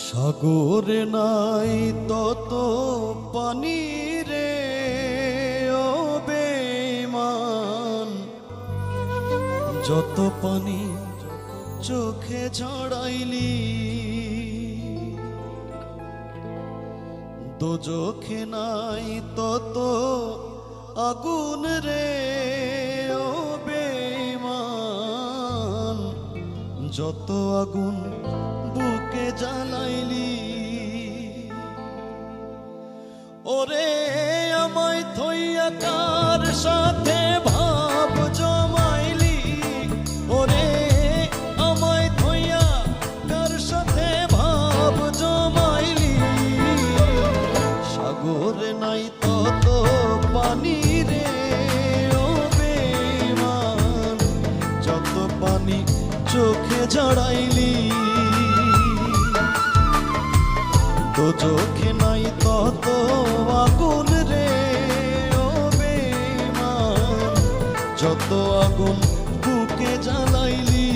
সাগরে নাই তত পানি রে ও বেঈমান, যত পানি চোখে ঝরাইলি। দোজখে নাই তত আগুন রে ও বেঈমান, যত আগুন বুকে জ্বালাইলি। ওরে আমায় থইয়া কার সাথে ভাব জমাইলি, ওরে আমায় থইয়া কার সাথে ভাব জমাইলি। সাগরে নাই তত পানি রে ও বেঈমান, যত পানি চোখে ঝরাইলি। দোজখে নাই তত আগুন রে ও বেঈমান, যত আগুন বুকে জ্বালাইলি।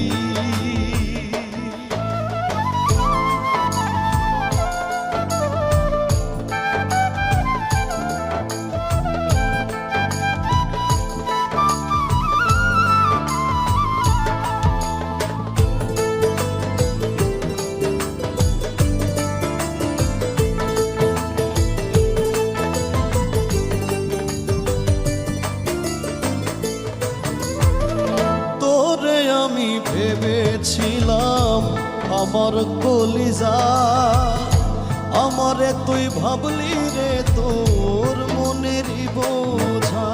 আমি ভেবেছিলাম আমার কলিজা, আমারে তুই ভাবলি রে তোর মনেরই বোঝা।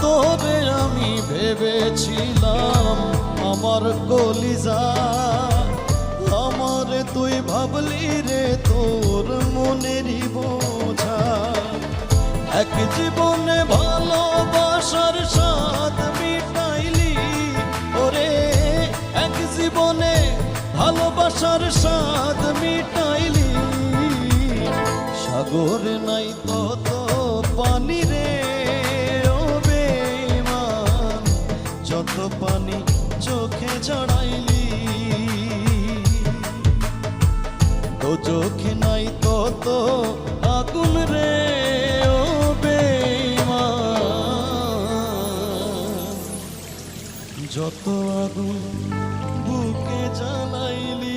তোরে আমি ভেবেছিলাম আমার কলিজা, আমারে তুই ভাবলি রে তোর মনেরই বোঝা। এক জীবনে ভালোবাসার স্বাদ মিটাইলি, ওরে এক জীবনে ভালোবাসার স্বাদ মিটাইলি। সাগরে নাই তত পানি রে ও বেঈমান, যত পানি চোখে ঝরাইলি। দোজখে নাই তত আগুন রে ও বেঈমান, যত আগুন বুকে জ্বালাইলি।